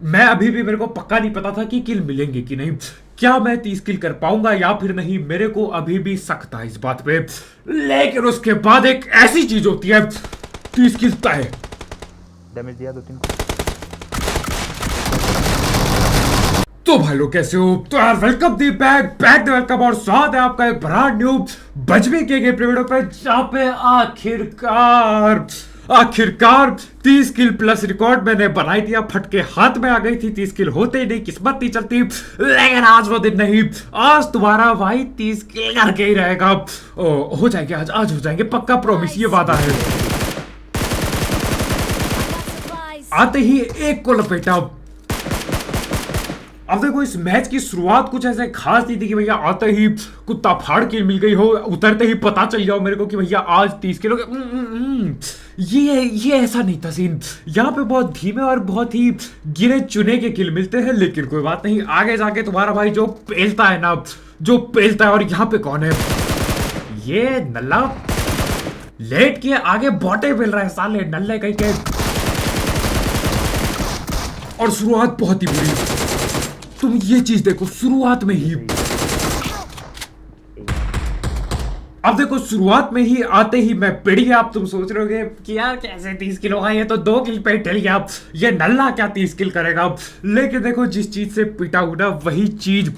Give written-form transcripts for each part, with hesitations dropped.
मैं अभी भी मेरे को पक्का नहीं पता था कि किल मिलेंगे कि नहीं, क्या मैं 30 किल कर पाऊंगा या फिर नहीं, मेरे को अभी भी शक था इस बात पे। लेकिन उसके बाद एक ऐसी चीज होती है, 30 किल तय। डैमेज दिया 2-3 तो भाई लोग कैसे हो? तो यार वेलकम दी बैक वेलकम और स्वागत है आपका एक ब्रांड न्यू बजवे के गेम वीडियो पे, जहाँ पे आखिरकार 30 किल प्लस रिकॉर्ड मैंने बनाई दिया। फटके हाथ में आ गई थी, 30 किल होते ही नहीं, किस्मत नहीं चलती। लेकिन आज वो दिन नहीं, आज तुम्हारा भाई 30 किल करके ही रहेगा। हो जाएंगे आज हो जाएंगे पक्का, प्रॉमिस, ये वादा है। आते ही एक को लपेटा। अब देखो इस मैच की शुरुआत कुछ ऐसे खास नहीं थी कि भैया आते ही कुत्ता फाड़ के मिल गई हो, उतरते ही पता चल जाओ मेरे को कि भैया आज 30 किलो ये ऐसा नहीं था सीन। यहाँ पे बहुत धीमे और बहुत ही गिने चुने के किल मिलते हैं, लेकिन कोई बात नहीं, आगे जाके तुम्हारा भाई जो पेलता है ना, जो पेलता है। और यहाँ पे कौन है? ये नल्ला लेट के आगे बॉटे पेल रहा है, साले नल्ले कहीं के। और शुरुआत बहुत ही बुरी, तुम ये चीज देखो शुरुआत में ही। अब देखो शुरुआत में ही आते ही मैं पिट गया। अब तुम सोच रहे होगे कि यार कैसे 30 किलो का, ये तो 2 किल पे टल गया, ये नल्ला क्या 30 किल करेगा। लेकिन देखो जिस चीज से पिटा हूं ना, वही चीज,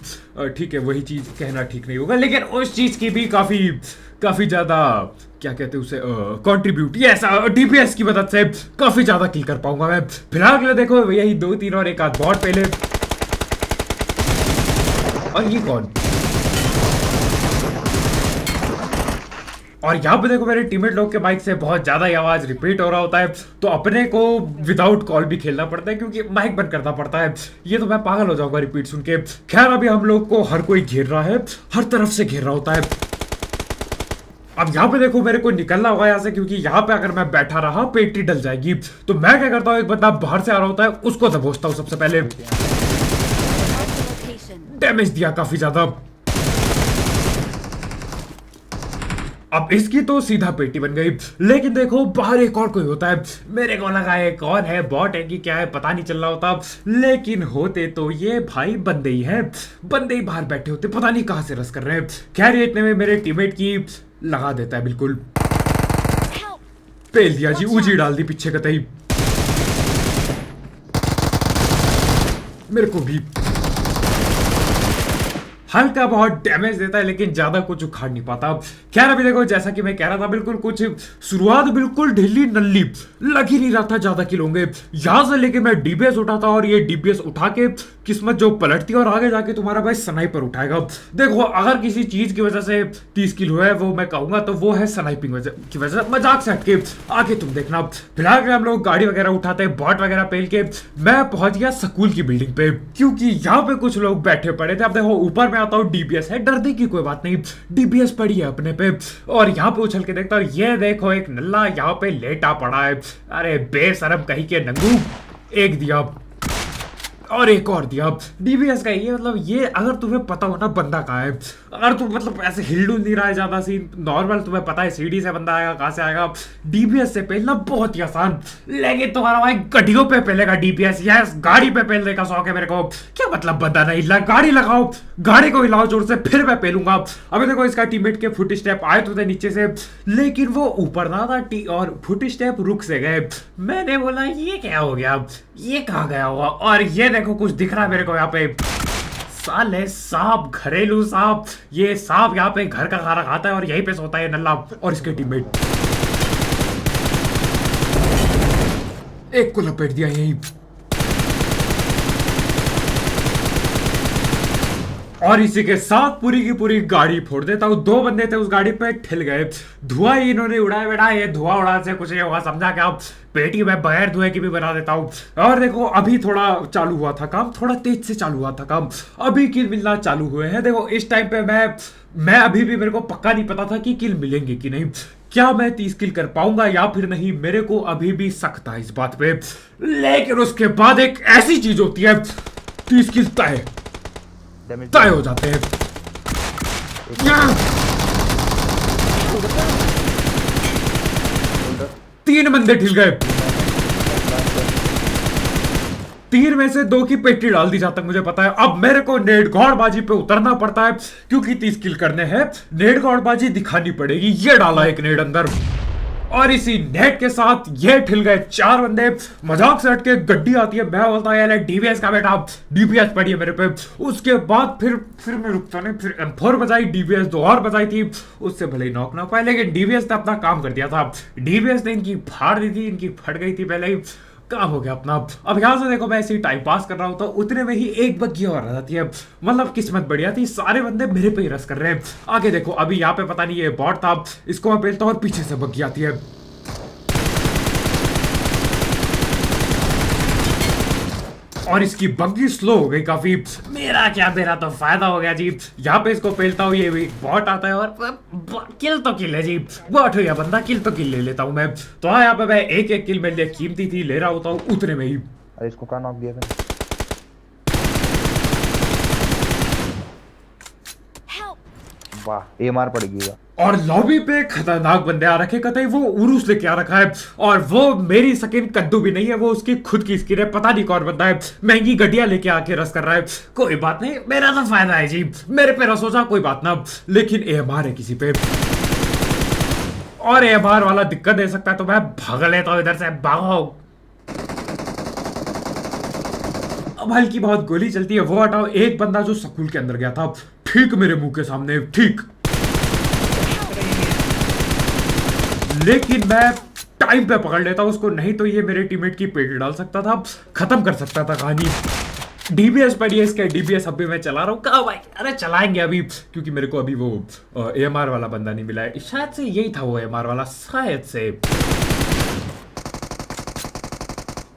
ठीक है वही चीज कहना ठीक नहीं होगा, लेकिन उस चीज की भी काफी ज्यादा, क्या कहते हैं उसे, कंट्रीब्यूट, ये ऐसा डीपीएस की मदद से काफी ज्यादा किल कर पाऊंगा मैं। फिलहाल के लिए देखो यही 2-3 और एक आध बॉट पहले। और ये कौन? और यहाँ पे देखो मेरे टीममेट लोग के माइक से बहुत ज्यादा ही आवाज रिपीट हो रहा होता है, तो अपने को विदाउट कॉल भी खेलना पड़ता है क्योंकि माइक बंद करना पड़ता है। ये तो मैं पागल हो जाऊंगा रिपीट सुन के। खैर अभी हम लोग को हर कोई घेर रहा है, हर तरफ से घेर रहा होता है। अब यहाँ पे देखो मेरे को निकलना होगा यहाँ से, क्योंकि यहाँ पे अगर मैं बैठा रहा पेटी डल जाएगी। तो मैं क्या करता हूँ, एक बंदा बाहर से आ रहा होता है, उसको दबोचता हूँ सबसे पहले। डैमेज दिया काफी ज्यादा। अब इसकी तो सीधा पेटी बन गई। लेकिन देखो बाहर एक और कोई होता है, मेरे को लगा है कौन है, बॉट है कि क्या है, पता नहीं चल रहा होता। लेकिन होते तो ये भाई बंदे ही है, बंदे ही बाहर बैठे होते, पता नहीं कहां से रस कर रहे हैं। खैर इतने में मेरे टीममेट की लगा देता है, बिल्कुल पेल दिया जी, उजी डाल दी पीछे कतई। मेरे को भी हल्का बहुत डैमेज देता है, लेकिन ज्यादा कुछ उखाड़ नहीं पाता। खैर अभी देखो जैसा कि मैं कह रहा था, बिल्कुल कुछ शुरुआत बिल्कुल ढीली नल्ली, लग ही नहीं रहा था ज्यादा किल होंगे। यहां से लेके मैं डीबीएस उठाता और ये डीबीएस उठा के किस्मत जो पलटती है, और आगे जाके तुम्हारा भाई स्नाइपर उठाएगा। देखो अगर किसी चीज की वजह से 30 किल हुआ है, वो मैं कहूंगा तो वो है स्नाइपिंग की वजह से। मजाक से हटके आगे तुम देखना। फिलहाल हम लोग गाड़ी वगैरह उठाते हैं, बॉट वगैरह पेल के मैं पहुंच गया स्कूल की बिल्डिंग पे, क्योंकि यहाँ पे कुछ लोग बैठे पड़े थे। अब देखो ऊपर में आता हूँ, डीबीएस है, डरने की कोई बात नहीं, डीबीएस पड़ी है अपने पे। और यहाँ पे उछल के देखता हूँ, ये देखो एक नल्ला यहाँ पे लेटा पड़ा है। अरे बेशरम कहीं के नंगू, एक दिया और एक और दिया। डीबीएस का ये मतलब, ये अगर तुम्हें पता हो ना बंदा कहाँ है, अगर तुम मतलब ऐसे हिलडुल नहीं रहा है ज्यादा सीन, नॉर्मल तुम्हें पता है सीढ़ी से बंदा आएगा, कहाँ से आएगा, डीबीएस से पहलना बहुत ही आसान। लेकिन तुम्हारा भाई गड्डियों पे पहलेगा डीबीएस, यस गाड़ी पे पहलने का शौक है मेरे को। क्या मतलब बंदा नहीं हिला, गाड़ी लगाओ, गाड़ी को हिलाओ जोर से, फिर मैं पहलूंगा। अभी देखो इसका टीममेट के फुट स्टेप आए तो थे नीचे से, लेकिन वो ऊपर ना था और फुट स्टेप रुक से गए। मैंने बोला ये क्या हो गया, ये कहाँ गया होगा। और ये देखो कुछ दिख रहा है मेरे को यहाँ पे, साले सांप, घरेलू सांप। ये सांप यहाँ पे घर का खाना खाता है और यहीं पे सोता है नल्ला और इसके टीममेट। एक को लपेट दिया यहीं, और इसी के साथ पूरी की पूरी गाड़ी फोड़ देता हूँ। 2 बंदे थे उस गाड़ी पे, ठिल गए। धुआं ही इन्होंने उड़ाया बेटा, ये धुआं उड़ाने से कुछ नहीं होगा, समझा क्या? पेटी में बगैर धुएं की भी बना देता हूँ। और देखो अभी थोड़ा चालू हुआ था काम, थोड़ा तेज से चालू हुआ था काम, अभी किल मिलना चालू हुए हैं। देखो इस टाइम पे मैं अभी भी, मेरे को पक्का नहीं पता था कि किल मिलेंगे कि नहीं, क्या मैं 30 किल कर पाऊंगा या फिर नहीं, मेरे को अभी भी शक था इस बात पे। लेकिन उसके बाद एक ऐसी चीज होती है, 30 किल तय हो जाते हैं। 3 बंदे ठिल गए, तीन में से दो की पेटी डाल दी, जहां तक मुझे पता है। अब मेरे को नेट गौड़बाजी पे उतरना पड़ता है, क्योंकि 30 किल करने हैं, नेट गौड़बाजी दिखानी पड़ेगी। ये डाला एक नेट अंदर, और इसी नेट के साथ ये ठिल गए 4 बंदे। मजाक से हटके गड्डी आती है, मैं बोलता यार डीबीएस का बेटा, डीबीएस पड़ी है मेरे पे। उसके बाद फिर मैं रुकता नहीं, फिर M4 बजाई, डीबीएस 2 और बजाई थी, उससे भले ही नॉक ना पाए, लेकिन डीबीएस ने अपना काम कर दिया था। डीबीएस ने इनकी फाड़ दी थी, इनकी फट गई थी पहले ही, काम हो गया अपना। अब यहां से देखो मैं ऐसे ही टाइम पास कर रहा हूं, तो उतने में ही एक बग्गी और आ जाती है। मतलब किस्मत बढ़िया थी, सारे बंदे मेरे पे ही रस कर रहे हैं। आगे देखो, अभी यहाँ पे पता नहीं ये बॉट था, इसको मैं पेलता हूं और पीछे से बग्गी आती है। और इसकी बग्गी स्लो हो गई काफी। मेरा तो फायदा हो गया जी। यहाँ पे इसको पेलता हूँ, ये भी बॉट आता है, और किल तो किल है जी। बॉट हो या बंदा, किल तो किल ले लेता हूँ मैं। तो हाँ, यहाँ पे मैं एक किल मेरे लिए कीमती थी, ले रहा होता हूँ उतने में ही। अरे इसको कहाँ नॉक दिया था? वाह, AMR पड़ेगी। और लॉबी पे खतरनाक बंदे आ रखे, कतई वो उरुस लेके आ रखा है, और वो मेरी स्किन कद्दू भी नहीं है, वो उसकी खुद की स्किन है। पता नहीं कौन बंदा है, महंगी गड्डियां लेके आके रस कर रहा है। कोई बात नहीं, मेरा तो फायदा है जी, मेरे पे रस हो जा, कोई बात ना। लेकिन AMR है किसी पे, और AMR वाला दिक्कत दे सकता है, तो मैं भाग लेता हूँ इधर से। भागो। अब हल्की बहुत गोली चलती है, वो हटाओ। एक बंदा जो स्कूल के अंदर गया था, ठीक मेरे मुंह के सामने, ठीक। लेकिन मैं टाइम पे पकड़ लेता उसको, नहीं तो ये मेरे टीममेट की पेटी डाल सकता था, खत्म कर सकता था कहानी। डीबीएस पड़ी है इसके, डीबीएस अभी मैं चला रहा हूँ। कहा भाई, अरे चलाएंगे अभी, क्योंकि मेरे को अभी वो AMR वाला बंदा नहीं मिला है। शायद से यही था वो AMR वाला, शायद से,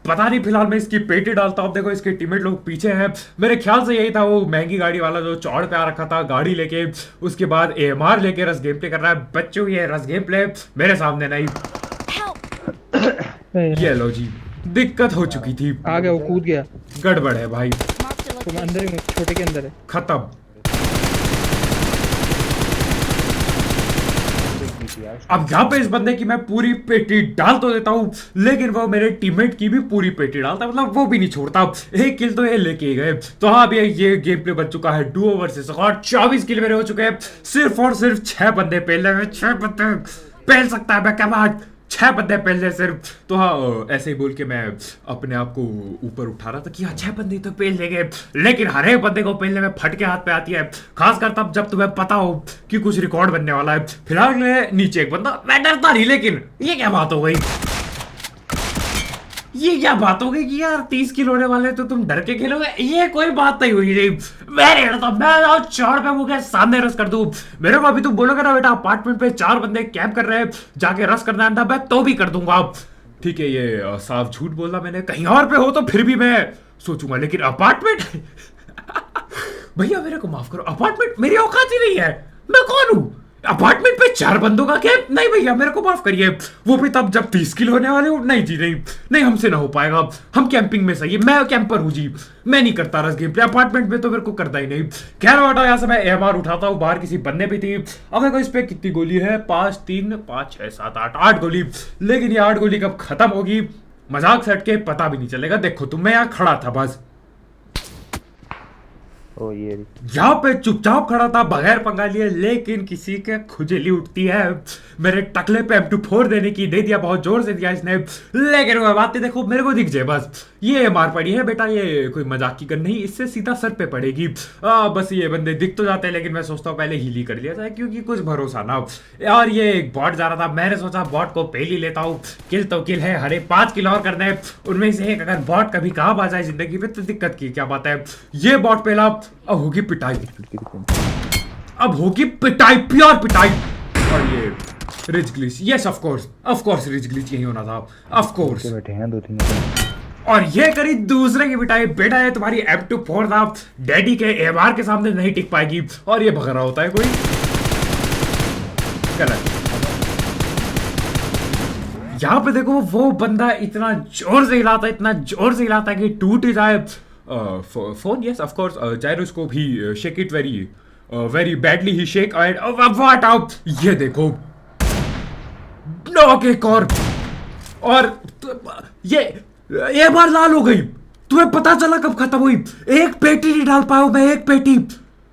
पता नहीं। फिलहाल मैं इसकी पेटी डालता हूँ। देखो इसके टीममेट लोग पीछे हैं, मेरे ख्याल से यही था वो महंगी गाड़ी वाला जो चौड़ पे आ रखा था गाड़ी लेके। उसके बाद AMR लेके रस गेम प्ले कर रहा है। बच्चों, ये रस गेम प्ले मेरे सामने नहीं। ये लो जी, दिक्कत हो चुकी थी। आ गया, वो कूद गया। गड़बड़ है भाई, तुम अंदर ही, छोटे के अंदर है। खत्म। अब यहाँ पे इस बंदे की मैं पूरी पेटी डाल तो देता हूँ, लेकिन वो मेरे टीममेट की भी पूरी पेटी डालता है, मतलब वो भी नहीं छोड़ता। एक किल तो ये लेके गए। तो हाँ, अभी ये गेम प्ले बन चुका है डुओ वर्सेस स्क्वाड। 24 किल मेरे हो चुके हैं, सिर्फ और सिर्फ 6 बंदे पहले में। 6 बंदे पहल सकता है मैं, क्या बात, 6 बंदे पहले सिर्फ। तो हाँ, ऐसे ही बोल के मैं अपने आप को ऊपर उठा रहा था कि हाँ 6 बंदे तो पहल लेंगे, लेकिन हर एक बंदे को पहलने में फटके हाथ पे आती है, खासकर तब जब तुम्हें पता हो कि कुछ रिकॉर्ड बनने वाला है। फिलहाल नीचे एक बंदा, मैं डरता नहीं, लेकिन ये क्या बात हो गई, ये क्या बात हो गई कि यार 30 किलो होने वाले तो तुम डर के खेलोगे, ये कोई बात नहीं हुई नहीं। मैं चौड़ पे मुझे सामने रस कर दूं। मेरे को अभी तुम बोलोगे ना बेटा अपार्टमेंट पे 4 बंदे कैंप कर रहे हैं, जाके रस करना है, मैं तो भी कर दूंगा। ठीक है, ये साफ झूठ बोला मैंने, कहीं और पे हो तो फिर भी मैं सोचूंगा, लेकिन अपार्टमेंट भैया मेरे को माफ करो, अपार्टमेंट मेरी औकात ही नहीं है। मैं कौन हूं अपार्टमेंट पे 4 बंदों का कैंप? नहीं भैया मेरे को माफ करिए, वो भी तब जब 30 किलो होने वाले हो। नहीं जी, नहीं हमसे ना हो पाएगा, हम कैंपिंग में सही है, मैं कैंपर हूँ जी, मैं नहीं करता रस गेम प्ले अपार्टमेंट में, तो मेरे को करता ही नहीं। खैर हटाओ, यहाँ से मैं AMR उठाता हूँ। बाहर किसी बंदे भी थी। अब देखो इस पे कितनी गोली है, 5 3 5 6 7 8 गोली, लेकिन ये 8 गोली कब खत्म होगी मजाक से हटके पता भी नहीं चलेगा। देखो तुम, मैं यहाँ खड़ा था बस, ओ ये यहाँ पे चुपचाप खड़ा था बगैर पंगा लिए, लेकिन किसी के खुजली उठती है। मेरे टकले पे M24 देने की दे दिया, बहुत जोर से दिया इसने, लेकिन वो बात नहीं। देखो मेरे को दिख जाए बस, ये मार पड़ी है बेटा, ये कोई मजाक की गन नहीं, इससे सीधा सर पे पड़ेगी। बस ये बंदे दिख तो जाते हैं, लेकिन मैं सोचता हूँ पहले हील ही कर लिया जाए, क्योंकि कुछ भरोसा ना हो। और ये एक बॉट जा रहा था, मैंने सोचा बॉट को पहले ही लेता हूँ, किल तो किल है, हरे 5 किल और करने हैं, उनमें से एक अगर बॉट कभी काम आ जाए जिंदगी में तो दिक्कत की क्या बात है। ये बॉट पहला, अब होगी पिटाई, अब होगी पिटाई, प्योर पिटाई। और ये ridge glitch, yes of course ridge glitch यही होना था, ऑफ कोर्स। बैठे हैं 2-3, और ये करी दूसरे की पिटाई। बेटा ये तुम्हारी M24 था, डैडी के AMR के सामने नहीं टिक पाएगी। और ये भग रहा होता है कोई गलत। यहाँ पे देखो वो बंदा इतना जोर से हिलाता है, इतना जोर से हिलाता है कि टूट ही जाए phone. Yes of course, gyroscope he shake it very badly he shake and what out. ये देखो नॉक एक और ये बार लाल हो गई, तुम्हें पता चला कब खत्म हुई? एक पेटी नहीं डाल पाया हूं मैं, एक पेटी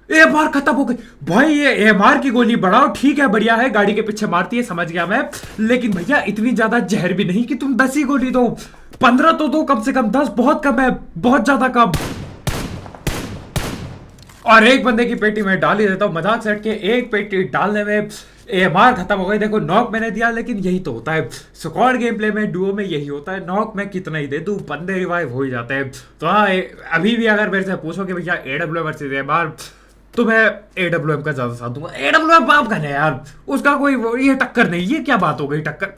AMR खत्म हो गई भाई। ये AMR की गोली बढ़ाओ, ठीक है बढ़िया है, गाड़ी के पीछे मारती है, समझ गया मैं, लेकिन भैया इतनी ज्यादा जहर भी नहीं कि तुम 10 ही गोली दो, 15 तो दो कम से कम, 10 बहुत कम है, बहुत ज्यादा कम। और एक बंदे की पेटी में डाल ही देता हूँ मजाक सेट के, एक पेटी डालने में AMR खत्म हो गई। देखो नॉक मैंने दिया, लेकिन यही तो होता है स्क्वाड गेम प्ले में, डुओ में यही होता है, नॉक में कितना ही दे दूं बंदे रिवाइव हो ही जाते हैं। तो हाँ, अभी भी अगर मेरे से पूछो कि भैया AWM वर्सेस AMR, तो मैं AWM का ज्यादा साथ दूंगा। AWM बाप का है यार, उसका कोई ये टक्कर नहीं, ये क्या बात हो गई टक्कर,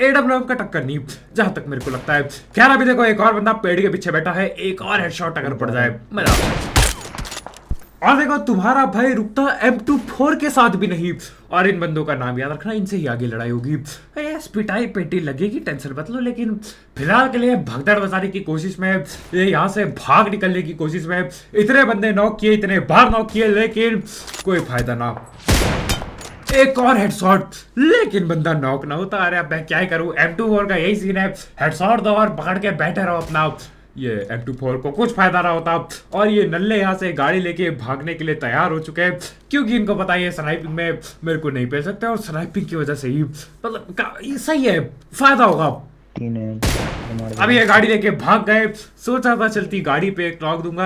AWM का टक्कर नहीं जहां तक मेरे को लगता है। खैर अभी देखो एक और बंदा पेड़ के पीछे बैठा है, एक और हेडशॉट अगर पड़ जाए मजा। और देखो तुम्हारा भाई रुकता M24 के साथ भी नहीं, और इन बंदों का नाम याद रखना, इनसे ही आगे लड़ाई होगी। पिटाई पेटी लगेगी, टेंशन मत लो, लेकिन फिलहाल के लिए भगदड़ बजाने की कोशिश में, ये यहाँ से भाग निकलने की कोशिश में, इतने बंदे नॉक किए, इतने बार नॉक किए, लेकिन कोई फायदा ना। एक और हेडशॉट, लेकिन बंदा नॉक ना होता। अरे अब मैं क्या करूं, M24 का यही सीन है, हेडशॉट दो और पकड़ के बैठे रहो अपना। ये M24 को कुछ फायदा रहा होता, और ये नल्ले यहाँ से गाड़ी लेके भागने के लिए तैयार हो चुके हैं, क्योंकि इनको पता है ये स्नाइपिंग में मेरे को नहीं पेल सकते, और स्नाइपिंग की वजह से ही मतलब सही है, फायदा होगा। अब ये गाड़ी लेके भाग गए, सोचा था चलती गाड़ी पे एक नॉक दूंगा,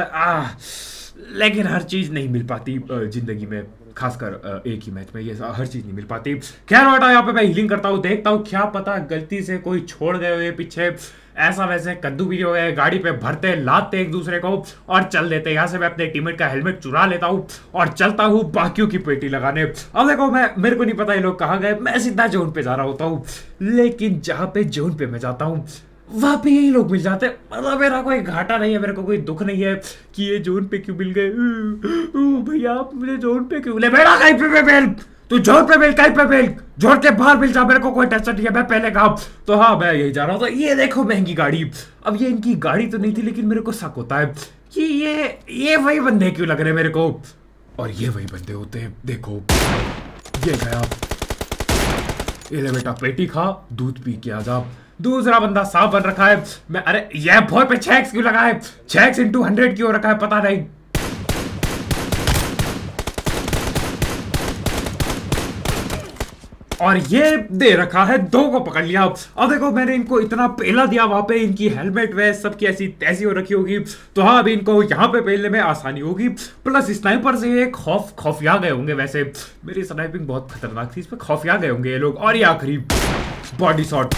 लेकिन हर चीज नहीं मिल पाती जिंदगी में, खासकर एक ही मैच में ये हर चीज नहीं मिल पाती। खैर बेटा, यहाँ पे मैं हीलिंग करता हूँ, देखता हूँ क्या पता गलती से कोई छोड़ गए हुए पीछे, ऐसा वैसे कद्दू भी हो गए, गाड़ी पे भरते लाते एक दूसरे को और चल देते। यहाँ से मैं अपने टीममेट का हेलमेट चुरा लेता हूँ और चलता हूँ बाकियों की पेटी लगाने। अब देखो मेरे को नहीं पता ये लोग कहाँ गए, मैं सीधा जोन पे जा रहा होता हूँ, लेकिन जहाँ पे जोन पे मैं जाता हूँ वहां पे यही लोग मिल जाते हैं। मतलब मेरा कोई घाटा नहीं है, मेरे को कोई दुख नहीं है कि ये जोन पे क्यों मिल गए, भैया आप मुझे जोन पे क्यों ले, बेटा कहीं पे मिल, तू जोन पे मिल, कहीं पे मिल, जोन के बाहर मिल जा, मेरे को कोई टेंशन नहीं है, मैं पहले काम। तो हाँ मैं यही जा रहा हूँ। तो ये देखो महंगी गाड़ी, अब ये इनकी गाड़ी तो नहीं थी, लेकिन मेरे को शक होता है कि ये वही बंदे क्यों लग रहे हैं मेरे को, और ये वही बंदे होते हैं। देखो ये गया, ये ले बेटा पेटी खा, दूध पी के आ जा। दूसरा बंदा साफ बन रखा है, मैं अरे ये फोर पे 6x क्यों लगा है, 6x into 100 क्यों रखा है पता नहीं। और ये दे रखा है, 2 को पकड़ लिया। अब देखो मैंने इनको इतना पेला दिया, वहां पे इनकी हेलमेट वेस्ट सबकी ऐसी तैसी हो रखी होगी, तो हाँ अभी इनको यहाँ पे पेलने में आसानी होगी। प्लस स्नाइपर से ये खौफिया गए होंगे, वैसे मेरी स्नाइपिंग बहुत खतरनाक थी, इस पे खौफिया गए होंगे ये लोग। और ये आखिरी बॉडी शॉट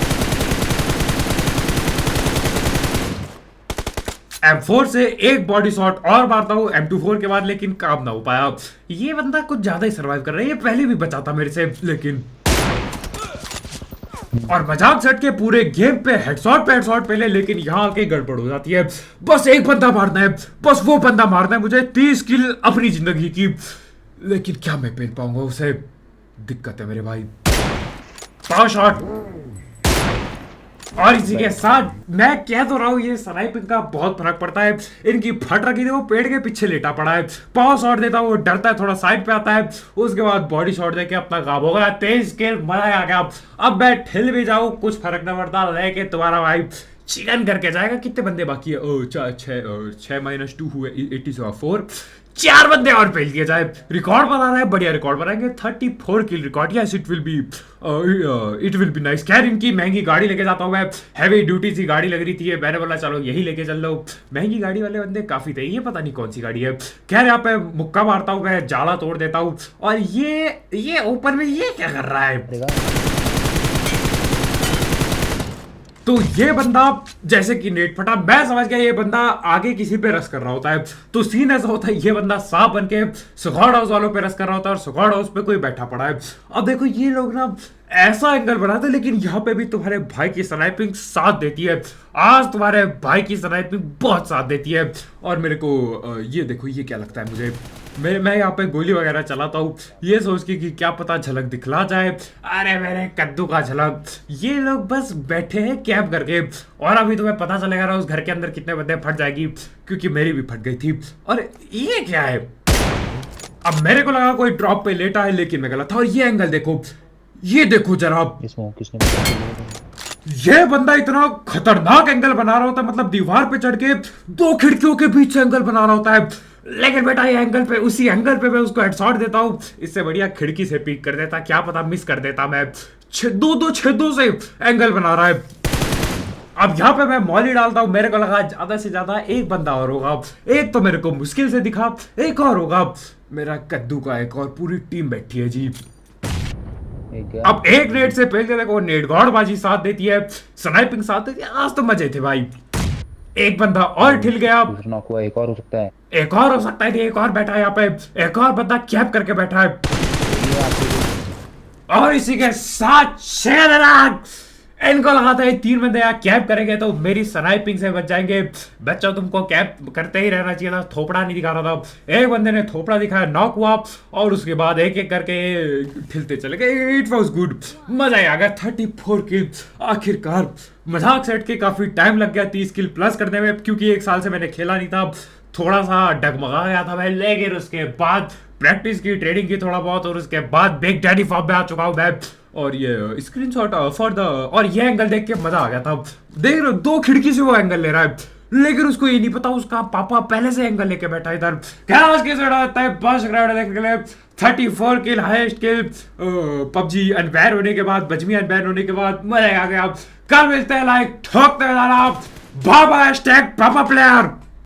M4 से एक बॉडी शॉट और मारता हूँ M24 के बाद, लेकिन काम ना हो पाया। ये बंदा कुछ ज्यादा ही सर्वाइव कर रहा है, ये पहले भी बचा था मेरे से, लेकिन और मजाक सेट के पूरे गेम पे हेडशॉट पहले, लेकिन यहाँ आके गड़बड़ हो जाती है। बस एक बंदा मारना है, बस वो बंदा मारना है मुझे, 30 किल अपनी जिंदगी की, लेकिन क्या मैं पेल पाऊंगा उसे, दिक्कत है मेरे भाई। 5 शॉट, और इसी के साथ मैं कह तो रहा हूँ ये स्नाइपिंग का बहुत फर्क पड़ता है। इनकी फट रखी थी, वो पेड़ के पीछे लेटा पड़ा है, पावर शॉट देता वो डरता है, थोड़ा साइड पे आता है, उसके बाद बॉडी शॉट देके अपना काम हो गया। 23 किल, मजा आ गया। अब मैं ठिल भी जाऊँ कुछ फर्क नहीं पड़ता, लेके तुम्हारा भाई चिकन करके जाएगा। कितने बंदे बाकी है, 6 - 2 हुए, 80 से 4, 4 बंदे और फेल किए जाए। रिकॉर्ड बना रहा है, बढ़िया रिकॉर्ड बनाएंगे, 34 kill record. Yes it will be nice. खैर इनकी महंगी गाड़ी लेके जाता हूँ मैं, हैवी ड्यूटी सी गाड़ी लग रही थी, मैंने बोला चलो यही लेके चल लो। महंगी गाड़ी वाले बंदे काफी थे, ये पता नहीं कौन सी गाड़ी है। खैर यहाँ पे मुक्का मारता हूँ मैं, जाला तोड़ देता हूँ, और ये ऊपर में ये क्या कर रहा है। तो ये बंदा जैसे कि नेट फटा, मैं समझ गया ये बंदा आगे किसी पे रस कर रहा होता है। तो सीन ऐसा होता है, ये बंदा सांप बन के स्क्वाड हाउस वालों पे रस कर रहा होता है, और स्क्वाड हाउस पे कोई बैठा पड़ा है। अब देखो ये लोग ना ऐसा एंगल बनाते, लेकिन यहाँ पे भी तुम्हारे भाई की स्नाइपिंग साथ देती है। आज तुम्हारे भाई की स्नाइपिंग बहुत साथ देती है। और मेरे को ये देखो, ये क्या लगता है मुझे, मैं यहाँ पे गोली वगैरह चलाता हूँ ये सोच के कि क्या पता झलक दिखला जाए। अरे मेरे कद्दू का झलक, ये लोग बस बैठे हैं कैंप करके, और अभी तुम्हें पता चलेगा ना उस घर के अंदर कितने बंदे फट जाएगी, क्योंकि मेरी भी फट गई थी। और ये क्या है, अब मेरे को लगा कोई ड्रॉप पे लेटा है, लेकिन मैं गलत था। और ये एंगल देखो, ये देखो जरा, ये बंदा इतना खतरनाक एंगल बना रहा होता है, मतलब दीवार पे चढ़ के दो खिड़कियों के बीच से एंगल बना रहा होता है। लेकिन बेटा ये एंगल पे, उसी एंगल पे मैं उसको हेडशॉट देता हूँ, इससे बढ़िया खिड़की से पीक कर देता, क्या पता मिस कर देता मैं। दो छेदों से एंगल बना रहा है। अब यहाँ पे मैं मॉली डालता हूँ, मेरे को लगा ज्यादा से ज्यादा एक बंदा और होगा, एक तो मेरे को मुश्किल से दिखा, एक और होगा। मेरा कद्दू का एक और पूरी टीम बैठी है जी। एक गया। अब एक नेट से पहले देखो नेट गॉडबाजी साथ देती है, स्नाइपिंग साथ देती है, आज तो मजे थे भाई। एक बंदा और ठिल गया, दूसरा नॉक हुआ, एक और हो सकता है। एक और हो सकता है, एक और बैठा है यहाँ पे, एक और बंदा कैप करके बैठा है। ये आपके और इसी के साथ 6 इनको लगाता है, 3 बंदे यहाँ कैप करेंगे तो मेरी स्नाइपिंग से बच जाएंगे। बच्चों तुमको कैप करते ही रहना चाहिए था, थोपड़ा नहीं दिखा रहा था। एक बंदे ने थोपड़ा दिखाया, नॉक हुआ, और उसके बाद एक एक करके ठिलते चले गए। इट वॉज गुड, मजा ही आ गया। 34 किल आखिरकार। मजाक सेट के काफी टाइम लग गया 30 किल प्लस करने में, क्योंकि 1 साल से मैंने खेला नहीं था, थोड़ा सा डगमगा गया था मैं। लेकिन उसके बाद प्रैक्टिस की, ट्रेनिंग की थोड़ा बहुत, और उसके बाद बिग डैडी फॉर्म में आ चुका हूँ मैं। और ये स्क्रीनशॉट फॉर द, और ये एंगल देख के मजा आ गया था। देख रहे हो 2 खिड़की से वो एंगल ले रहा है, लेकिन उसको ये नहीं पता उसका पापा पहले से एंगल लेके बैठा है इधर। क्या आज के होता है 5 ग्राउंड देखने के लिए 34 किल, हाईएस्ट किल पबजी अनबैन होने के बाद, बजमी अनबैन होने के बाद। मजा आ गया। कल मिलते हैं, लाइक ठोकते जाना। बाबा #पापा प्लेयर।